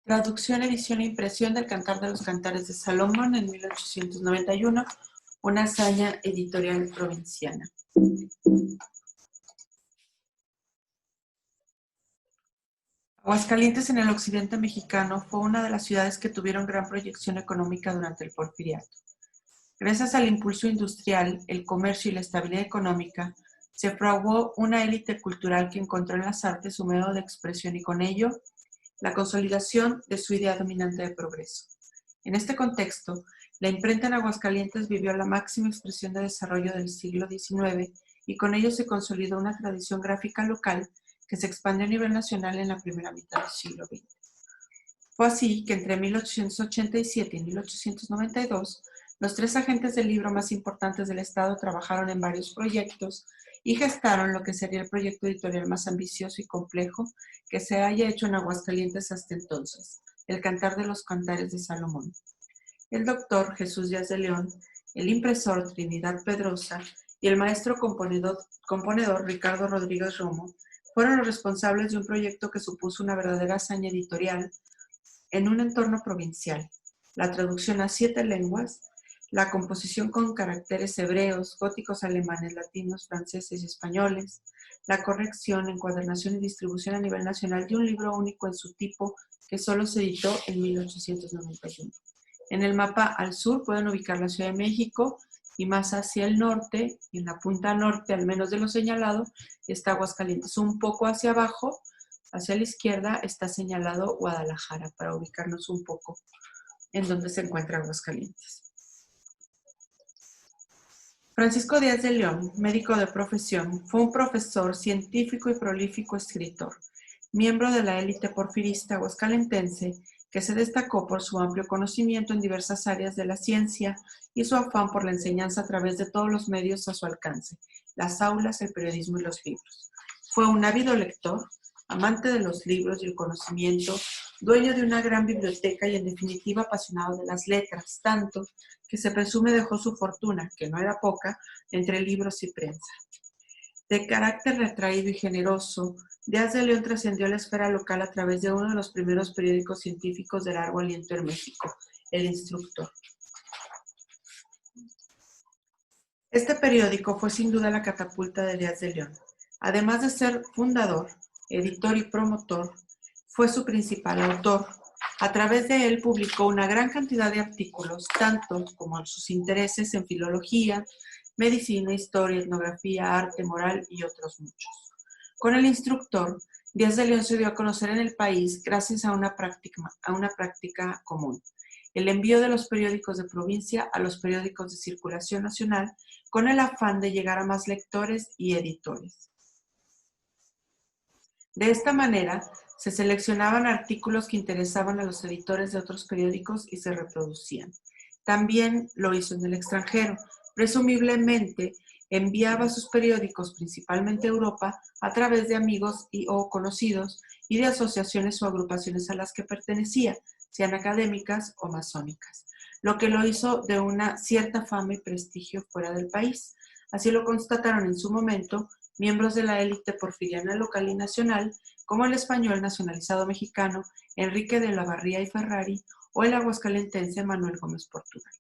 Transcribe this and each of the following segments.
Traducción, edición e impresión del Cantar de los Cantares de Salomón en 1891, una hazaña editorial provinciana. Aguascalientes, en el occidente mexicano, fue una de las ciudades que tuvieron gran proyección económica durante el Porfiriato. Gracias al impulso industrial, el comercio y la estabilidad económica, se fraguó una élite cultural que encontró en las artes su medio de expresión y con ello la consolidación de su idea dominante de progreso. En este contexto, la imprenta en Aguascalientes vivió la máxima expresión de desarrollo del siglo XIX y con ello se consolidó una tradición gráfica local que se expandió a nivel nacional en la primera mitad del siglo XX. Fue así que entre 1887 y 1892, los tres agentes del libro más importantes del Estado trabajaron en varios proyectos y gestaron lo que sería el proyecto editorial más ambicioso y complejo que se haya hecho en Aguascalientes hasta entonces, el Cantar de los Cantares de Salomón. El doctor Jesús Díaz de León, el impresor Trinidad Pedrosa y el maestro componedor Ricardo Rodríguez Romo fueron los responsables de un proyecto que supuso una verdadera hazaña editorial en un entorno provincial, la traducción a 7 lenguas, la composición con caracteres hebreos, góticos, alemanes, latinos, franceses y españoles, la corrección, encuadernación y distribución a nivel nacional de un libro único en su tipo que solo se editó en 1891. En el mapa al sur pueden ubicar la Ciudad de México y más hacia el norte, en la punta norte al menos de lo señalado, está Aguascalientes. Un poco hacia abajo, hacia la izquierda, está señalado Guadalajara, para ubicarnos un poco en donde se encuentra Aguascalientes. Francisco Díaz de León, médico de profesión, fue un profesor, científico y prolífico escritor, miembro de la élite porfirista aguascalentense, que se destacó por su amplio conocimiento en diversas áreas de la ciencia y su afán por la enseñanza a través de todos los medios a su alcance, las aulas, el periodismo y los libros. Fue un ávido lector, amante de los libros y el conocimiento, dueño de una gran biblioteca y en definitiva apasionado de las letras, tanto que se presume dejó su fortuna, que no era poca, entre libros y prensa. De carácter retraído y generoso, Díaz de León trascendió la esfera local a través de uno de los primeros periódicos científicos de largo aliento en México, El Instructor. Este periódico fue sin duda la catapulta de Díaz de León. Además de ser fundador, editor y promotor, fue su principal autor. A través de él publicó una gran cantidad de artículos, tanto como sus intereses en filología, medicina, historia, etnografía, arte, moral y otros muchos. Con El Instructor, Díaz de León se dio a conocer en el país gracias a una práctica común: el envío de los periódicos de provincia a los periódicos de circulación nacional con el afán de llegar a más lectores y editores. De esta manera, se seleccionaban artículos que interesaban a los editores de otros periódicos y se reproducían. También lo hizo en el extranjero. Presumiblemente, enviaba sus periódicos, principalmente a Europa, a través de amigos o conocidos y de asociaciones o agrupaciones a las que pertenecía, sean académicas o masónicas, lo que lo hizo de una cierta fama y prestigio fuera del país. Así lo constataron en su momento miembros de la élite porfiriana local y nacional, como el español nacionalizado mexicano Enrique de la Barría y Ferrari o el aguascalentense Manuel Gómez Portugal.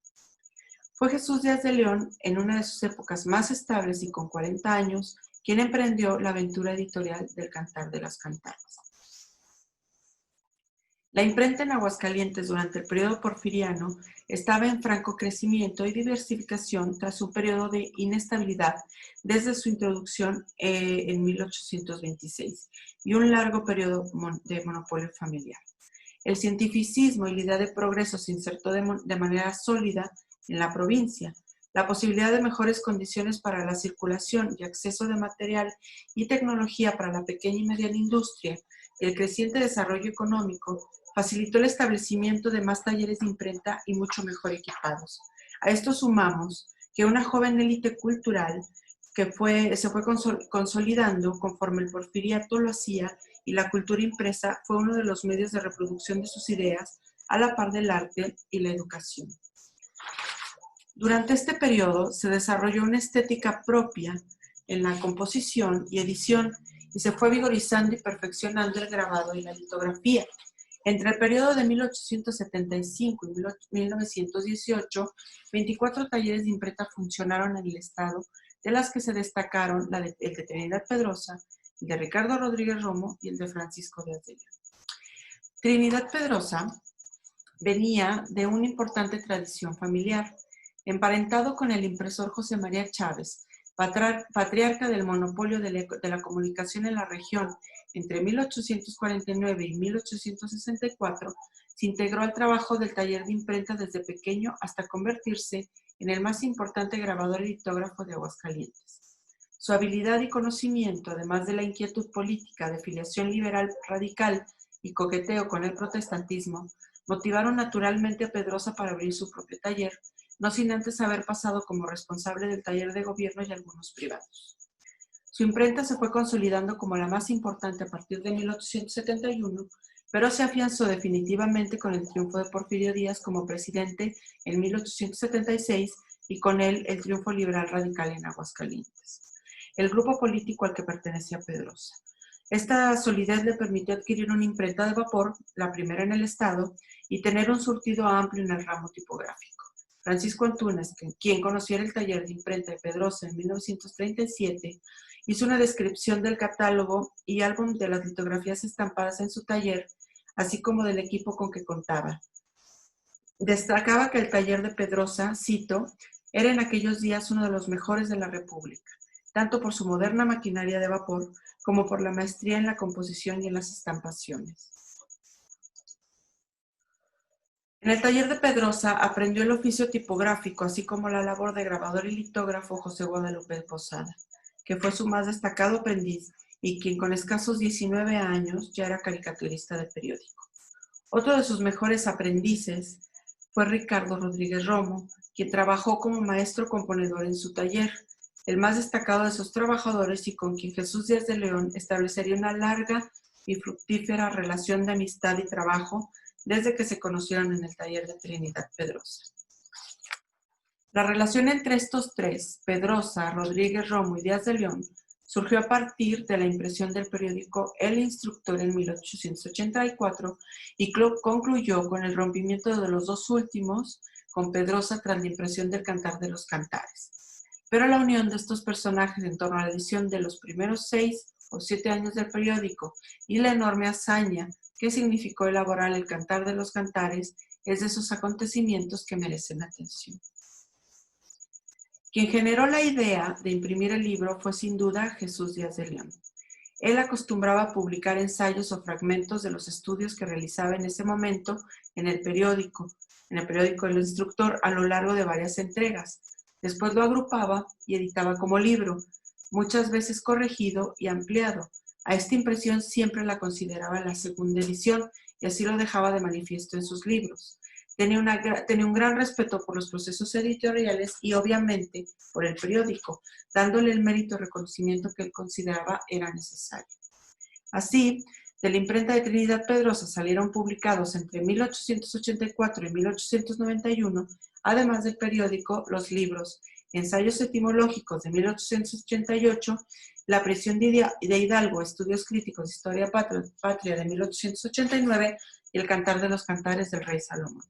Fue Jesús Díaz de León, en una de sus épocas más estables y con 40 años, quien emprendió la aventura editorial del Cantar de los Cantares. La imprenta en Aguascalientes durante el periodo porfiriano estaba en franco crecimiento y diversificación tras un periodo de inestabilidad desde su introducción en 1826 y un largo periodo de monopolio familiar. El cientificismo y la idea de progreso se insertó de manera sólida en la provincia. La posibilidad de mejores condiciones para la circulación y acceso de material y tecnología para la pequeña y mediana industria y el creciente desarrollo económico facilitó el establecimiento de más talleres de imprenta y mucho mejor equipados. A esto sumamos que una joven élite cultural que se fue consolidando conforme el porfiriato lo hacía y la cultura impresa fue uno de los medios de reproducción de sus ideas a la par del arte y la educación. Durante este periodo se desarrolló una estética propia en la composición y edición y se fue vigorizando y perfeccionando el grabado y la litografía. Entre el periodo de 1875 y 1918, 24 talleres de imprenta funcionaron en el estado, de las que se destacaron el de Trinidad Pedrosa, el de Ricardo Rodríguez Romo y el de Francisco Díaz de León. Trinidad Pedrosa venía de una importante tradición familiar, emparentado con el impresor José María Chávez, patriarca del monopolio de la comunicación en la región. Entre 1849 y 1864 se integró al trabajo del taller de imprenta desde pequeño hasta convertirse en el más importante grabador y litógrafo de Aguascalientes. Su habilidad y conocimiento, además de la inquietud política de filiación liberal radical y coqueteo con el protestantismo, motivaron naturalmente a Pedrosa para abrir su propio taller, no sin antes haber pasado como responsable del taller de gobierno y algunos privados. Su imprenta se fue consolidando como la más importante a partir de 1871, pero se afianzó definitivamente con el triunfo de Porfirio Díaz como presidente en 1876 y con él el triunfo liberal radical en Aguascalientes, el grupo político al que pertenecía Pedrosa. Esta solidez le permitió adquirir una imprenta de vapor, la primera en el estado, y tener un surtido amplio en el ramo tipográfico. Francisco Antúnez, quien conociera el taller de imprenta de Pedrosa en 1937, hizo una descripción del catálogo y álbum de las litografías estampadas en su taller, así como del equipo con que contaba. Destacaba que el taller de Pedrosa, cito, era en aquellos días uno de los mejores de la República, tanto por su moderna maquinaria de vapor como por la maestría en la composición y en las estampaciones. En el taller de Pedrosa aprendió el oficio tipográfico, así como la labor de grabador y litógrafo José Guadalupe Posada, que fue su más destacado aprendiz y quien con escasos 19 años ya era caricaturista de periódico. Otro de sus mejores aprendices fue Ricardo Rodríguez Romo, quien trabajó como maestro componedor en su taller, el más destacado de sus trabajadores y con quien Jesús Díaz de León establecería una larga y fructífera relación de amistad y trabajo desde que se conocieron en el taller de Trinidad Pedrosa. La relación entre estos tres, Pedrosa, Rodríguez Romo y Díaz de León, surgió a partir de la impresión del periódico El Instructor en 1884 y concluyó con el rompimiento de los dos últimos con Pedrosa tras la impresión del Cantar de los Cantares. Pero la unión de estos personajes en torno a la edición de los primeros 6 o 7 años del periódico y la enorme hazaña que significó elaborar el Cantar de los Cantares es de esos acontecimientos que merecen atención. Quien generó la idea de imprimir el libro fue sin duda Jesús Díaz de León. Él acostumbraba a publicar ensayos o fragmentos de los estudios que realizaba en ese momento en el periódico El Instructor, a lo largo de varias entregas. Después lo agrupaba y editaba como libro, muchas veces corregido y ampliado. A esta impresión siempre la consideraba la segunda edición y así lo dejaba de manifiesto en sus libros. Tenía un gran respeto por los procesos editoriales y obviamente por el periódico, dándole el mérito y reconocimiento que él consideraba era necesario. Así, de la imprenta de Trinidad Pedrosa salieron publicados entre 1884 y 1891, además del periódico, los libros Ensayos etimológicos de 1888, La prisión de Hidalgo, Estudios críticos de Historia Patria de 1889 y El Cantar de los Cantares del Rey Salomón.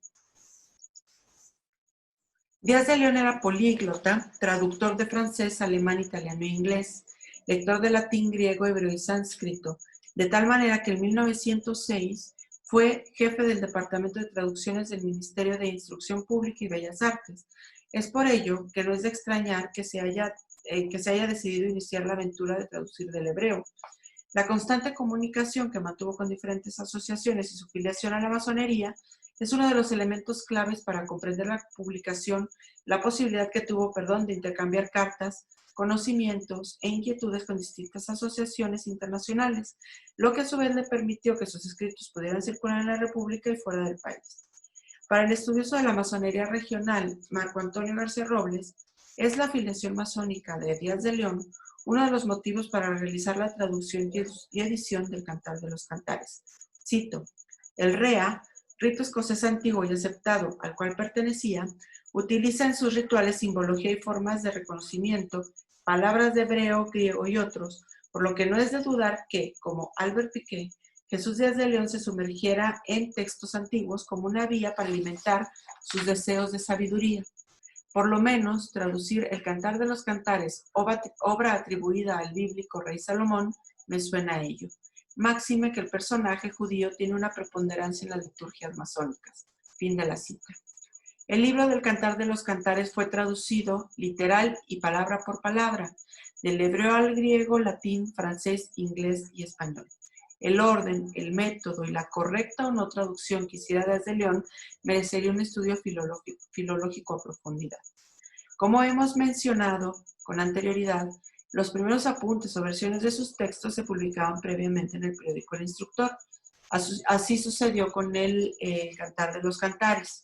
Díaz de León era políglota, traductor de francés, alemán, italiano e inglés, lector de latín, griego, hebreo y sánscrito, de tal manera que en 1906 fue jefe del Departamento de Traducciones del Ministerio de Instrucción Pública y Bellas Artes. Es por ello que no es de extrañar que se haya decidido iniciar la aventura de traducir del hebreo. La constante comunicación que mantuvo con diferentes asociaciones y su filiación a la masonería es uno de los elementos claves para comprender la posibilidad que tuvo, de intercambiar cartas, conocimientos e inquietudes con distintas asociaciones internacionales, lo que a su vez le permitió que sus escritos pudieran circular en la República y fuera del país. Para el estudioso de la masonería regional, Marco Antonio García Robles, es la afiliación masónica de Díaz de León uno de los motivos para realizar la traducción y edición del Cantar de los Cantares. Cito, el REA, rito escocés antiguo y aceptado al cual pertenecía, utiliza en sus rituales simbología y formas de reconocimiento, palabras de hebreo, griego y otros, por lo que no es de dudar que, como Albert Piquet, Jesús Díaz de León se sumergiera en textos antiguos como una vía para alimentar sus deseos de sabiduría. Por lo menos, traducir el Cantar de los Cantares, obra atribuida al bíblico rey Salomón, me suena a ello. Máxime que el personaje judío tiene una preponderancia en las liturgias masónicas. Fin de la cita. El libro del Cantar de los Cantares fue traducido literal y palabra por palabra, del hebreo al griego, latín, francés, inglés y español. El orden, el método y la correcta o no traducción que hiciera Díaz de León merecería un estudio filológico a profundidad. Como hemos mencionado con anterioridad, los primeros apuntes o versiones de sus textos se publicaban previamente en el periódico El Instructor. Así sucedió con el Cantar de los Cantares.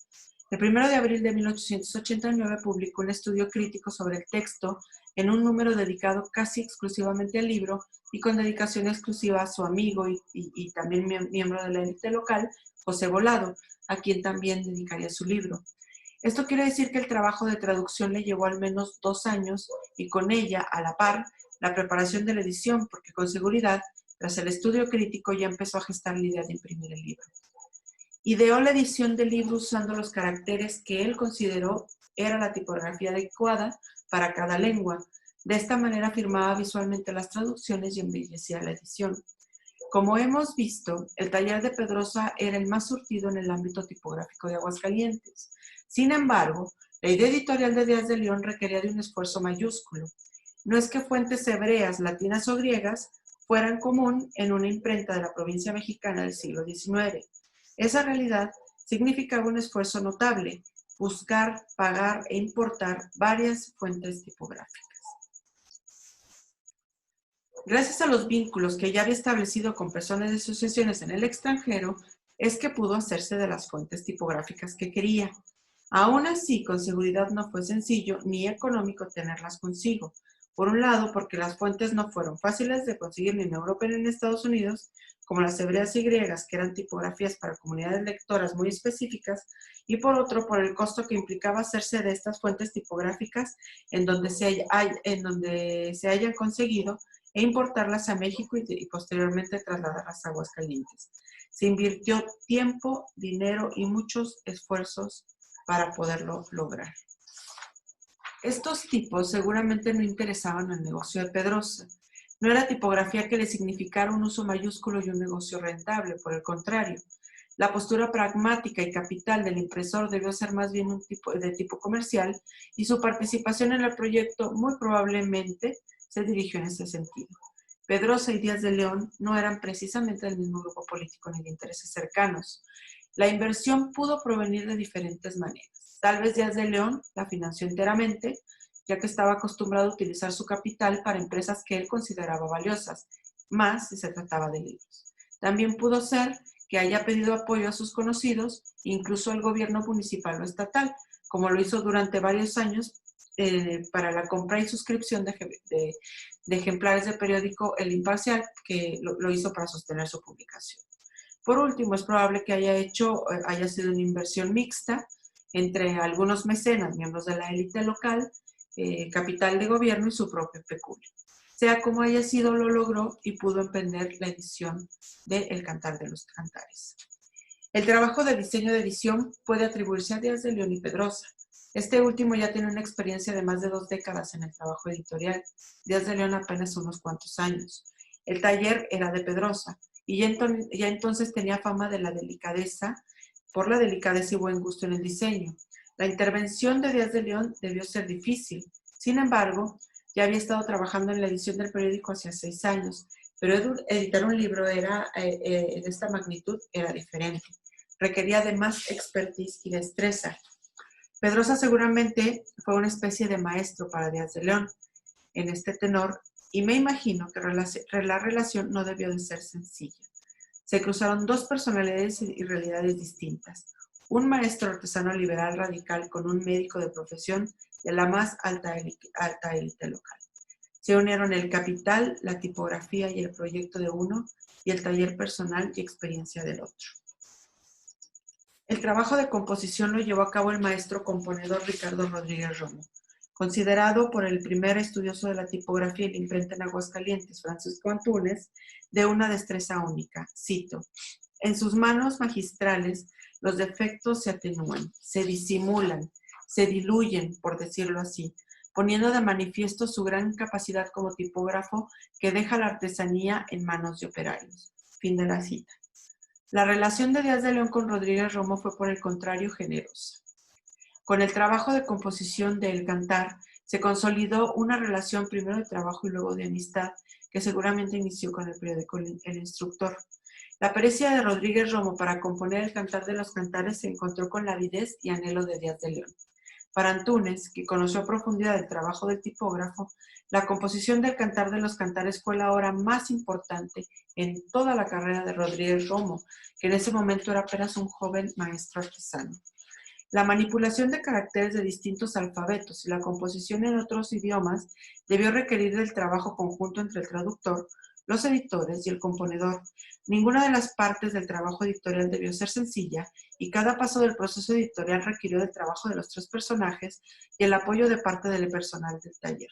El 1 de abril de 1889 publicó un estudio crítico sobre el texto en un número dedicado casi exclusivamente al libro y con dedicación exclusiva a su amigo y también miembro de la élite local, José Volado, a quien también dedicaría su libro. Esto quiere decir que el trabajo de traducción le llevó al menos 2 años y con ella, a la par, la preparación de la edición, porque con seguridad, tras el estudio crítico, ya empezó a gestar la idea de imprimir el libro. Ideó la edición del libro usando los caracteres que él consideró era la tipografía adecuada para cada lengua. De esta manera firmaba visualmente las traducciones y embellecía la edición. Como hemos visto, el taller de Pedrosa era el más surtido en el ámbito tipográfico de Aguascalientes. Sin embargo, la idea editorial de Díaz de León requería de un esfuerzo mayúsculo. No es que fuentes hebreas, latinas o griegas fueran común en una imprenta de la provincia mexicana del siglo XIX. Esa realidad significaba un esfuerzo notable, buscar, pagar e importar varias fuentes tipográficas. Gracias a los vínculos que ya había establecido con personas de asociaciones en el extranjero, es que pudo hacerse de las fuentes tipográficas que quería. Aún así, con seguridad no fue sencillo ni económico tenerlas consigo. Por un lado, porque las fuentes no fueron fáciles de conseguir ni en Europa ni en Estados Unidos, como las hebreas y griegas, que eran tipografías para comunidades lectoras muy específicas, y por otro, por el costo que implicaba hacerse de estas fuentes tipográficas en donde se hayan conseguido e importarlas a México y posteriormente trasladarlas a Aguascalientes. Se invirtió tiempo, dinero y muchos esfuerzos para poderlo lograr. Estos tipos seguramente no interesaban al negocio de Pedrosa. No era tipografía que le significara un uso mayúsculo y un negocio rentable, por el contrario. La postura pragmática y capital del impresor debió ser más bien de tipo comercial y su participación en el proyecto muy probablemente se dirigió en ese sentido. Pedrosa y Díaz de León no eran precisamente del mismo grupo político ni de intereses cercanos. La inversión pudo provenir de diferentes maneras. Tal vez Díaz de León la financió enteramente, ya que estaba acostumbrado a utilizar su capital para empresas que él consideraba valiosas, más si se trataba de libros. También pudo ser que haya pedido apoyo a sus conocidos, incluso al gobierno municipal o estatal, como lo hizo durante varios años para la compra y suscripción de ejemplares del periódico El Imparcial, que lo hizo para sostener su publicación. Por último, es probable que haya sido una inversión mixta entre algunos mecenas, miembros de la élite local, capital de gobierno y su propio peculio. Sea como haya sido, lo logró y pudo emprender la edición de El Cantar de los Cantares. El trabajo de diseño de edición puede atribuirse a Díaz de León y Pedrosa. Este último ya tiene una experiencia de más de 2 décadas en el trabajo editorial. Díaz de León apenas unos cuantos años. El taller era de Pedrosa y ya entonces tenía fama de la delicadeza, por la delicadeza y buen gusto en el diseño. La intervención de Díaz de León debió ser difícil. Sin embargo, ya había estado trabajando en la edición del periódico hace 6 años, pero editar un libro de esta magnitud era diferente. Requería de más expertise y destreza. Pedrosa seguramente fue una especie de maestro para Díaz de León en este tenor, y me imagino que la relación no debió de ser sencilla. Se cruzaron 2 personalidades y realidades distintas. Un maestro artesano liberal radical con un médico de profesión de la más alta élite local. Se unieron el capital, la tipografía y el proyecto de uno y el taller personal y experiencia del otro. El trabajo de composición lo llevó a cabo el maestro componedor Ricardo Rodríguez Romo. considerado por el primer estudioso de la tipografía y la imprenta en Aguascalientes, Francisco Antúnez, de una destreza única. Cito: en sus manos magistrales los defectos se atenúan, se disimulan, se diluyen, por decirlo así, poniendo de manifiesto su gran capacidad como tipógrafo que deja la artesanía en manos de operarios. Fin de la cita. La relación de Díaz de León con Rodríguez Romo fue, por el contrario, generosa. Con el trabajo de composición de El Cantar, se consolidó una relación primero de trabajo y luego de amistad, que seguramente inició con el periódico El Instructor. La pericia de Rodríguez Romo para componer El Cantar de los Cantares se encontró con la avidez y anhelo de Díaz de León. Para Antúnez, que conoció a profundidad el trabajo del tipógrafo, la composición del Cantar de los Cantares fue la obra más importante en toda la carrera de Rodríguez Romo, que en ese momento era apenas un joven maestro artesano. La manipulación de caracteres de distintos alfabetos y la composición en otros idiomas debió requerir del trabajo conjunto entre el traductor, los editores y el componedor. Ninguna de las partes del trabajo editorial debió ser sencilla y cada paso del proceso editorial requirió del trabajo de los tres personajes y el apoyo de parte del personal del taller.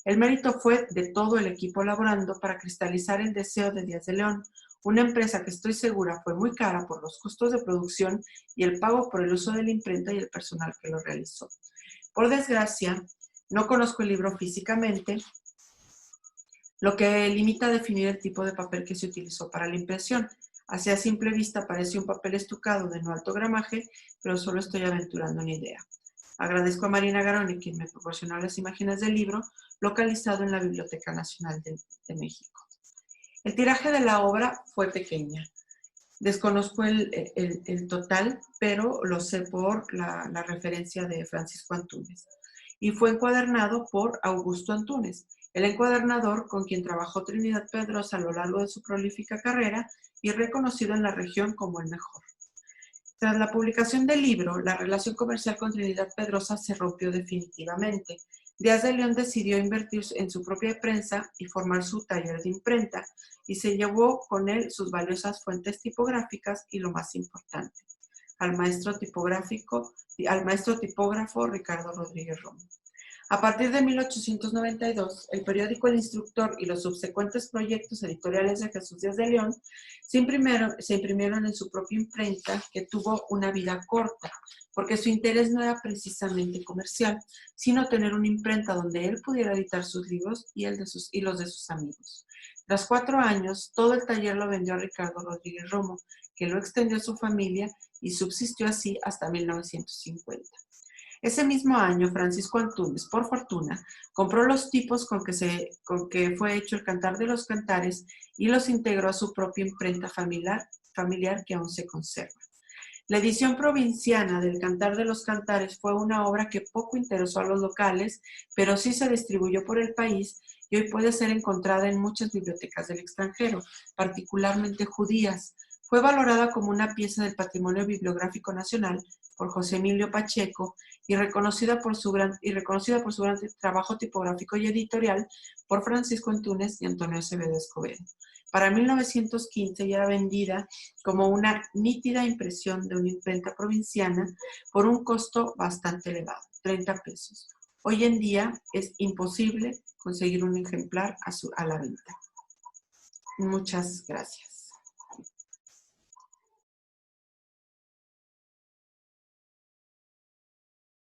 El mérito fue de todo el equipo laborando para cristalizar el deseo de Díaz de León, una empresa que estoy segura fue muy cara por los costos de producción y el pago por el uso de la imprenta y el personal que lo realizó. Por desgracia, no conozco el libro físicamente, lo que limita a definir el tipo de papel que se utilizó para la impresión. Así a simple vista parece un papel estucado de no alto gramaje, pero solo estoy aventurando una idea. Agradezco a Marina Garoni, quien me proporcionó las imágenes del libro, localizado en la Biblioteca Nacional de México. El tiraje de la obra fue pequeña. Desconozco el total, pero lo sé por la referencia de Francisco Antúnez. Y fue encuadernado por Augusto Antúnez, el encuadernador con quien trabajó Trinidad Pedrosa a lo largo de su prolífica carrera y reconocido en la región como el mejor. Tras la publicación del libro, la relación comercial con Trinidad Pedrosa se rompió definitivamente. Díaz de León decidió invertir en su propia prensa y formar su taller de imprenta, y se llevó con él sus valiosas fuentes tipográficas y, lo más importante, al maestro tipógrafo Ricardo Rodríguez Romo. A partir de 1892, el periódico El Instructor y los subsecuentes proyectos editoriales de Jesús Díaz de León se imprimieron en su propia imprenta, que tuvo una vida corta, porque su interés no era precisamente comercial, sino tener una imprenta donde él pudiera editar sus libros y los de sus amigos. Tras 4 años, todo el taller lo vendió a Ricardo Rodríguez Romo, que lo extendió a su familia y subsistió así hasta 1950. Ese mismo año, Francisco Antúnez, por fortuna, compró los tipos con que fue hecho el Cantar de los Cantares y los integró a su propia imprenta familiar que aún se conserva. La edición provinciana del Cantar de los Cantares fue una obra que poco interesó a los locales, pero sí se distribuyó por el país y hoy puede ser encontrada en muchas bibliotecas del extranjero, particularmente judías. Fue valorada como una pieza del patrimonio bibliográfico nacional por José Emilio Pacheco y reconocida por su gran trabajo tipográfico y editorial por Francisco Antúnez y Antonio Acevedo Escobedo. Para 1915 ya era vendida como una nítida impresión de una imprenta provinciana por un costo bastante elevado, 30 pesos. Hoy en día es imposible conseguir un ejemplar a la venta. Muchas gracias.